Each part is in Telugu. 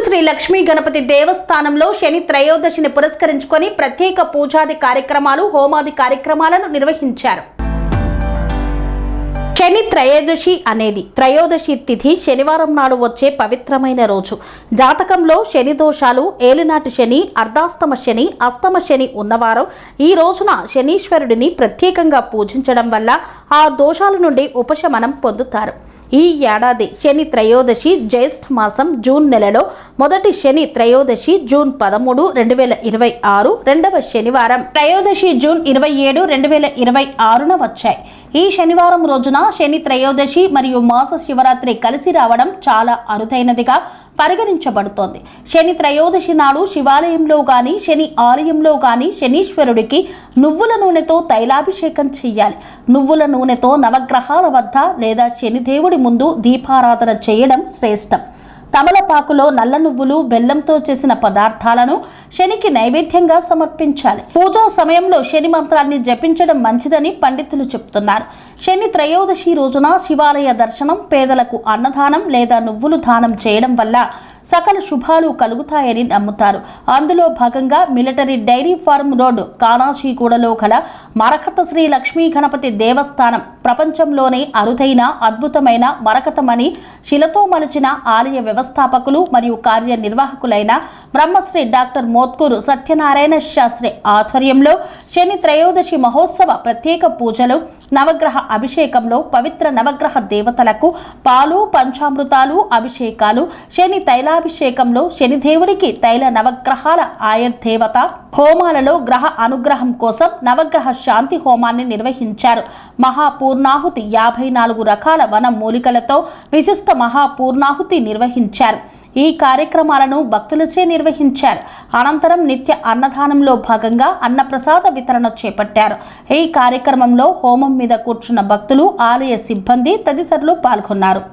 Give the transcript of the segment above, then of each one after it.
శ్రీ లక్ష్మీ గణపతి దేవస్థానంలో శని త్రయోదశిని పురస్కరించుకొని ప్రత్యేక పూజాది కార్యక్రమాలు, హోమాది కార్యక్రమాలను నిర్వహించారు. శని త్రయోదశి అనేది త్రయోదశి తిథి శనివారం నాడు వచ్చే పవిత్రమైన రోజు. జాతకంలో శని దోషాలు, ఏలినాటి శని, అర్ధాస్తమ శని, అస్తమ శని ఉన్నవారు ఈ రోజున శనీశ్వరుడిని ప్రత్యేకంగా పూజించడం వల్ల ఆ దోషాల నుండి ఉపశమనం పొందుతారు. ఈ ఏడాది శని త్రయోదశి జ్యేష్ఠ మాసం జూన్ నెలలో మొదటి శని త్రయోదశి జూన్ 13, 2026, రెండవ శనివారం త్రయోదశి జూన్ 27, 2026న వచ్చాయి. ఈ శనివారం రోజున శని త్రయోదశి మరియు మాస శివరాత్రి కలిసి రావడం చాలా అరుదైనదిగా పరిగణించబడుతోంది. శని త్రయోదశి నాడు శివాలయంలో గాని, శని ఆలయంలో గాని శనీశ్వరుడికి నువ్వుల నూనెతో తైలాభిషేకం చెయ్యాలి. నువ్వుల నూనెతో నవగ్రహాల వద్ద లేదా శనిదేవుడి ముందు దీపారాధన చేయడం శ్రేష్టం. తమలపాకులో నల్ల నువ్వులు, బెల్లంతో చేసిన పదార్థాలను శనికి నైవేద్యంగా సమర్పించాలి. పూజా సమయంలో శని మంత్రాన్ని జపించడం మంచిదని పండితులు చెప్తున్నారు. శని త్రయోదశి రోజున శివాలయ దర్శనం, పేదలకు అన్నదానం లేదా నువ్వులు దానం చేయడం వల్ల సకల శుభాలు కలుగుతాయని నమ్ముతారు. అందులో భాగంగా మిలిటరీ డైరీ ఫార్మ్ రోడ్, కానాజీగూడలో గల మరకత శ్రీ లక్ష్మీ గణపతి దేవస్థానం ప్రపంచంలోనే అరుదైన అద్భుతమైన మరకతమని శిలతో మలిచిన ఆలయ వ్యవస్థాపకులు మరియు కార్యనిర్వాహకులైన బ్రహ్మశ్రీ డాక్టర్ మోత్కూరు సత్యనారాయణ శాస్త్రి ఆధ్వర్యంలో శని త్రయోదశి మహోత్సవ ప్రత్యేక పూజలు, నవగ్రహ అభిషేకంలో పవిత్ర నవగ్రహ దేవతలకు పాలు, పంచామృతాలు అభిషేకాలు, శని తైలాభిషేకంలో శనిదేవుడికి తైల నవగ్రహాల ఆయుర్దేవత హోమాలలో గ్రహ అనుగ్రహం కోసం నవగ్రహ శాంతి హోమాన్ని నిర్వహించారు. మహాపూర్ణాహుతి 54 రకాల వన మూలికలతో విశిష్ట మహాపూర్ణాహుతి నిర్వహించారు. ఈ కార్యక్రమాలను భక్తులచే నిర్వహించారు. అనంతరం నిత్య అన్నదానంలో భాగంగా అన్నప్రసాద వితరణ చేపట్టారు. ఈ కార్యక్రమంలో హోమం మీద కూర్చున్న భక్తులు, ఆలయ సిబ్బంది తదితరులు పాల్గొన్నారు.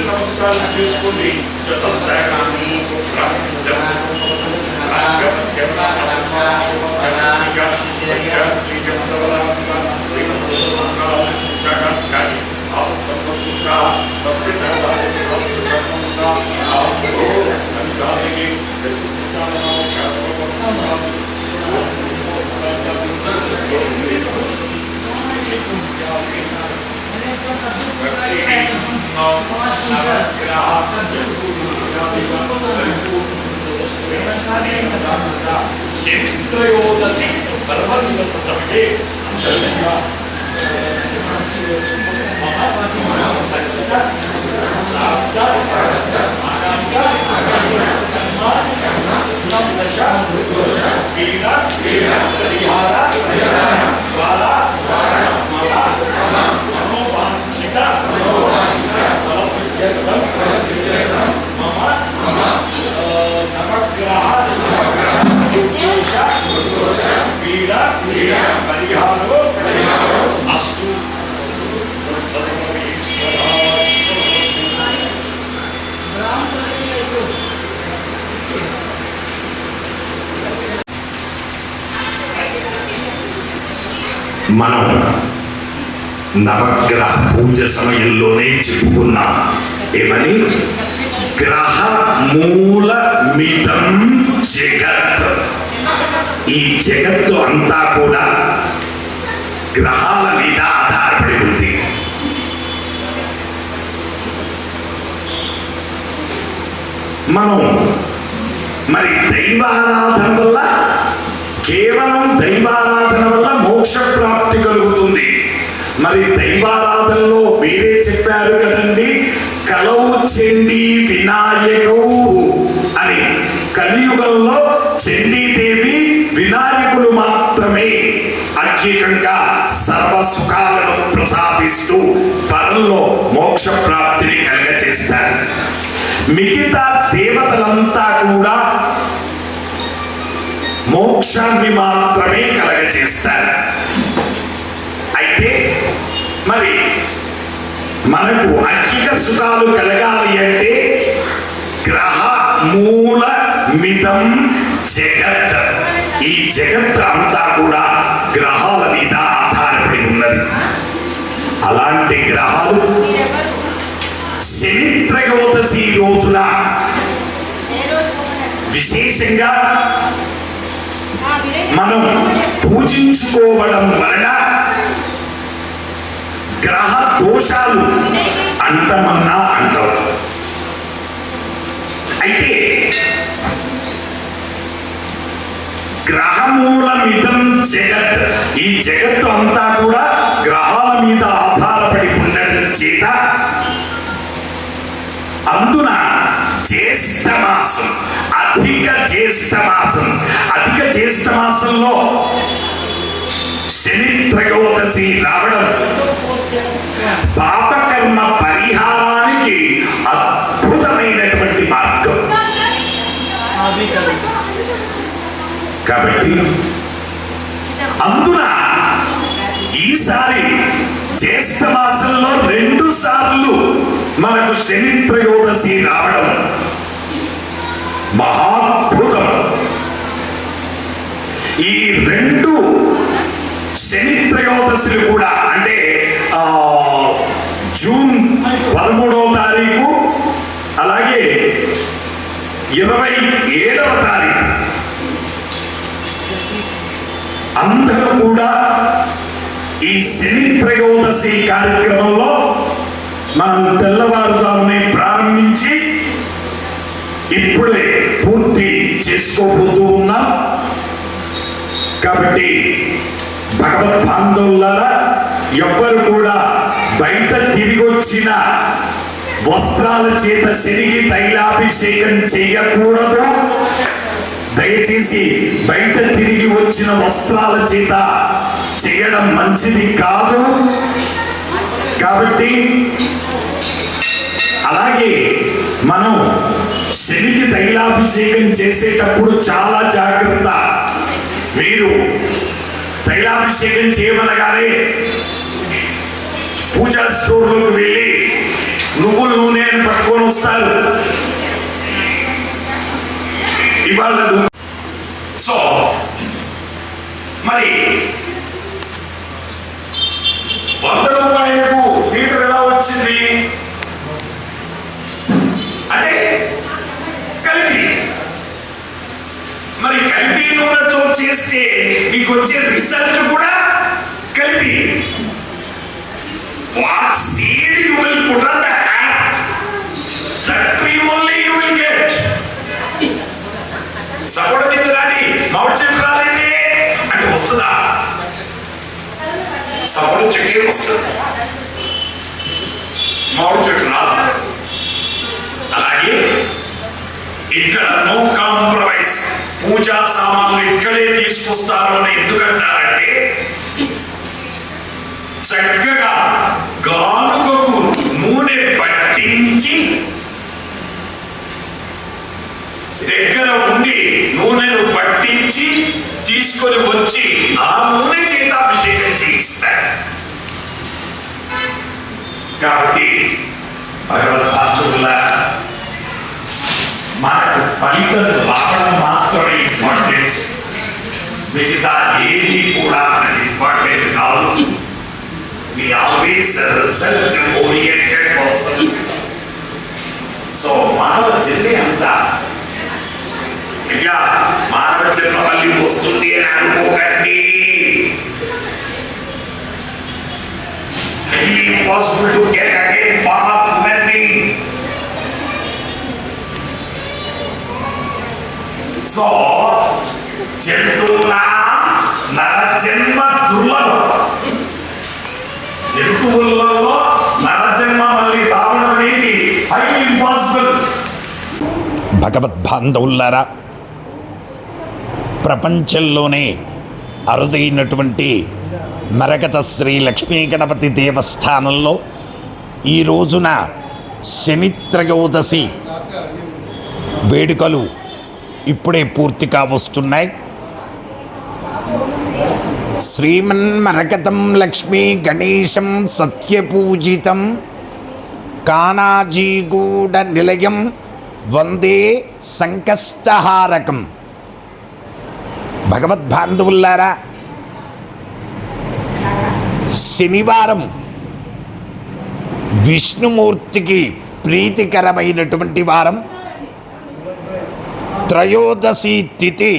నమస్కారం చేసుకోండి. శని త్రయోదశి పర్వదివస సమయే మనం నవగ్రహ పూజ సమయంలోనే చెప్పుకున్నాం. ఏమని? గ్రహ మూలమిదం జగత్. ఈ జగత్తు అంతా కూడా గ్రహాల మీద ఆధారపడి ఉంది. మనం మరి దైవారాధన వల్ల, కేవలం దైవారాధన వల్ల మోక్ష ప్రాప్తి కలుగుతుంది. మరి దైవారాధనలో మీరే చెప్పారు కదండి, కలవు చండీ వినాయకవు అని. కలియుగంలో చండీదేవి, వినాయకులు మాత్రమే అత్యధికంగా సర్వ సుఖాలను ప్రసాదిస్తూ పరంలో మోక్ష ప్రాప్తిని కలుగజేస్తారు. మిగతా దేవతలంతా కూడా మోక్షాన్ని మాత్రమే కలగజేస్తారు. అయితే మరి మనకు అఖిల సుఖాలు కలగాలి అంటే గ్రహ మూల మిదం జగత్, ఈ జగత్ అంతా కూడా గ్రహాల మీద ఆధారపడి ఉన్నది. అలాంటి గ్రహాలు శని త్రయోదశి రోజున విశేషంగా మనం పూజించుకోవడం వలన గ్రహ దోషాలు అంతమన్నా అంటాం. అయితే గ్రహమూలమిదం జగత్, ఈ జగత్తు అంతా కూడా గ్రహాల మీద ఆధారపడి ఉండడం చేత అందున జ్యేష్ఠ మాసం, అధిక జ్యేష్ఠ మాసంలో శని త్రయోదశి రావడం పాపకర్మ పరిహారానికి అద్భుతమైనటువంటి మార్గం. కాబట్టి అందున ఈసారి జ్యేష్ఠ మాసంలో 2 సార్లు మనకు శని త్రయోదశి రావడం మహాద్భుతం. ఈ 2 శని త్రయోదశులు కూడా అంటే జూన్ 13వ తారీఖు అలాగే 27వ తారీఖు అందరూ కూడా ఈ శని త్రయోదశి కార్యక్రమంలో మనం తెల్లవారుజామునే ప్రారంభించి ఇప్పుడే పూర్తి చేసుకోబోతూ ఉన్నాం. కాబట్టి భగవద్ బాంధవులారా, ఎవ్వరు కూడా బయట తిరిగి వచ్చిన వస్త్రాల చేత శనికి తైలాభిషేకం చేయకూడదు. దయచేసి బయట తిరిగి వచ్చిన వస్త్రాల చేత చేయడం మంచిది కాదు. కాబట్టి అలాగే మనం శనికి తైలాభిషేకం చేసేటప్పుడు చాలా జాగ్రత్త. మీరు తైలాభిషేకం చేయమనగానే పూజా స్టోర్లోకి వెళ్ళి నువ్వుల నూనె అని పట్టుకొని వస్తారు. ఇవాళ సో మరి 100 రూపాయలకు లీటర్ ఎలా వచ్చింది అంటే కలిపి. మరి కలిపి నూనెతో చేస్తే మీకు వచ్చే రిజల్ట్ కూడా కలిపి. What seed you will put on the hat, that tree only you will get. Support కింద రాడి మామిడి చెట్టు రాలేదే అంటే వస్తుందా? సపోర్ట్ చెట్టు వస్తుంది, మామిడి చెట్టు రాదు. అలాగే ఇక్కడ నో కాంప్రమైజ్. పూజా సామాన్లు ఇక్కడే తీసుకొస్తారు అని ఎందుకంటారంటే చక్కగా గానుగకు నూనె పట్టించి దగ్గర ఉండి నూనెను పట్టించి తీసుకొని వచ్చి ఆ నూనె చేత అభిషేకం చేయిస్తారు. కాబట్టి భగవద్భక్తుల మనకు ఫలితం రావడం మాత్రమే ఇంపార్టెంట్, మిగతా ఏది కూడా మనకి ఇంపార్టెంట్ కాదు. We always result oriented persons. So మానవ జన్మే అంతా మానవ జన్మ మళ్ళీ వస్తుంది అని అనుకోకండి. Impossible to get again form of human being. So జంతువుల నర జన్మ దుర్లభం. జంతువులలో నరజన్మ మళ్ళీ రావడం అనేది హైలీ ఇంపాసిబుల్. భగవద్బాంధవులారా, ప్రపంచంలోనే అరుదైనటువంటి మరకత శ్రీ లక్ష్మీ గణపతి దేవస్థానంలో ఈ రోజున శని త్రయోదశి వేడుకలు ఇప్పుడే పూర్తి కావస్తున్నాయి. శ్రీమన్మరకతం లక్ష్మీ గణేశం సత్యపూజితం కానాజీగూఢ నిలయం వందే సంకష్టహారకం. భగవద్బాంధవులారా, శనివారం విష్ణుమూర్తికి ప్రీతికరమైనటువంటి వారం. త్రయోదశి తిథి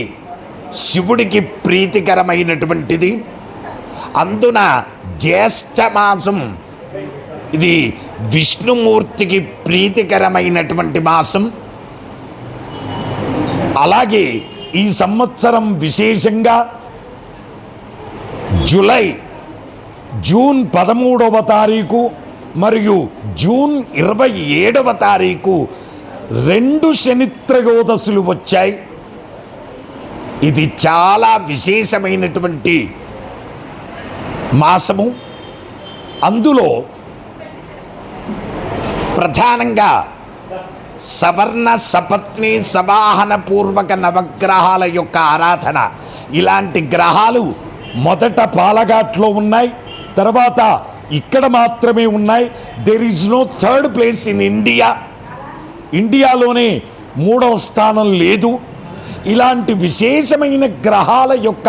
శివుడికి ప్రీతికరమైనటువంటిది. అందున జ్యేష్ఠమాసం ఇది విష్ణుమూర్తికి ప్రీతికరమైనటువంటి మాసం. అలాగే ఈ సంవత్సరం విశేషంగా జూన్ 13వ తారీఖు మరియు జూన్ 27వ తారీఖు 2 శనిత్రయోదశులు వచ్చాయి. ఇది చాలా విశేషమైనటువంటి మాసము. అందులో ప్రధానంగా సవర్ణ సపత్ని సవాహన పూర్వక నవగ్రహాల యొక్క ఆరాధన. ఇలాంటి గ్రహాలు మొదట పాలఘాట్లో ఉన్నాయి, తర్వాత ఇక్కడ మాత్రమే ఉన్నాయి. There is no third place in India. ఇండియాలోనే 3వ స్థానం లేదు. ఇలాంటి విశేషమైన గ్రహాల యొక్క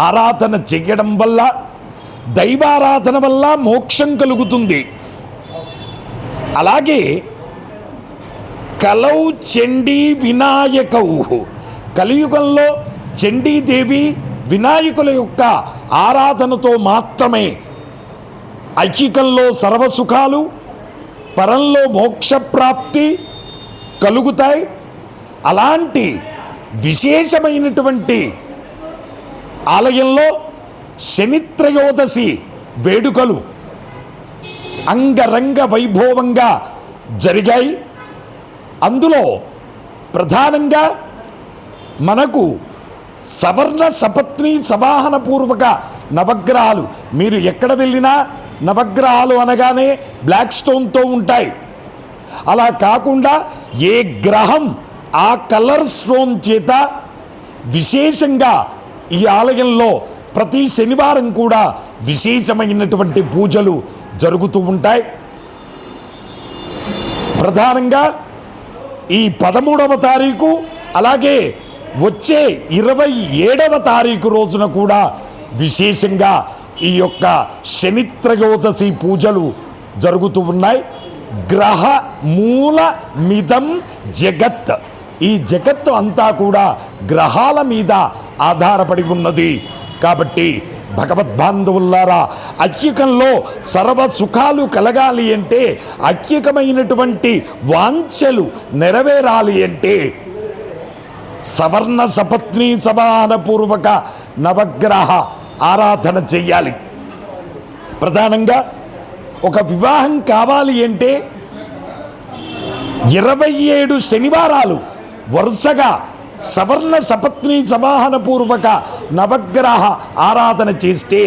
ఆరాధన చేయడం వల్ల, దైవారాధన వల్ల మోక్షం కలుగుతుంది. అలాగే కలౌ చండీ వినాయకౌ, కలియుగంలో చండీదేవి వినాయకుల యొక్క ఆరాధనతో మాత్రమే ఐకికంలో సర్వసుఖాలు, పరంలో మోక్షప్రాప్తి కలుగుతాయి. అలాంటి విశేషమైనటువంటి ఆలయంలో శనిత్రయోదశి వేడుకలు అంగరంగ వైభవంగా జరిగాయి. అందులో ప్రధానంగా మనకు సవర్ణ సపత్ని సవాహన పూర్వక నవగ్రహాలు, మీరు ఎక్కడ వెళ్ళినా నవగ్రహాలు అనగానే బ్లాక్ స్టోన్తో ఉంటాయి. అలా కాకుండా ఏ గ్రహం ఆ కలర్ స్టోన్ చేత విశేషంగా ఈ ఆలయంలో ప్రతి శనివారం కూడా విశేషమైనటువంటి పూజలు జరుగుతూ ఉంటాయి. ప్రధానంగా ఈ 13వ తారీఖు అలాగే వచ్చే 27వ తారీఖు రోజున కూడా విశేషంగా ఈ యొక్క శనిత్రయోదశి పూజలు జరుగుతూ ఉన్నాయి. గ్రహ మూల మిదం జగత్, ఈ జగత్తు అంతా కూడా గ్రహాల మీద ఆధారపడి ఉన్నది. కాబట్టి భగవద్బాంధవులారా, ఐక్యకంలో సర్వ సుఖాలు కలగాలి అంటే, ఐక్యకమైనటువంటి వాంఛలు నెరవేరాలి అంటే సవర్ణ సపత్ని సవాహన పూర్వక నవగ్రహ ఆరాధన చెయ్యాలి. ప్రధానంగా ఒక వివాహం కావాలి అంటే 27 శనివారాలు వరుసగా సవర్ణ సపత్ని సవాహన పూర్వక నవగ్రహ ఆరాధన చేస్తే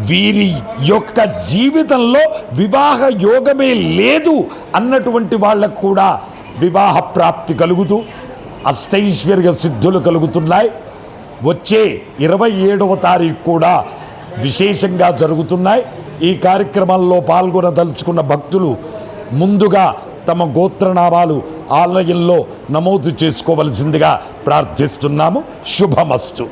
వీరి యొక్క జీవితంలో వివాహ యోగమే లేదు అన్నటువంటి వాళ్ళకు కూడా వివాహ ప్రాప్తి కలుగుతూ అష్టైశ్వర్య సిద్ధులు కలుగుతున్నాయి. వచ్చే 27వ తారీఖు కూడా విశేషంగా జరుగుతున్నాయి. ఈ కార్యక్రమాల్లో పాల్గొనదలుచుకున్న భక్తులు ముందుగా తమ గోత్రనామాలు ఆలయంలో నమోదు చేసుకోవలసిందిగా ప్రార్థిస్తున్నాము. శుభమస్తు.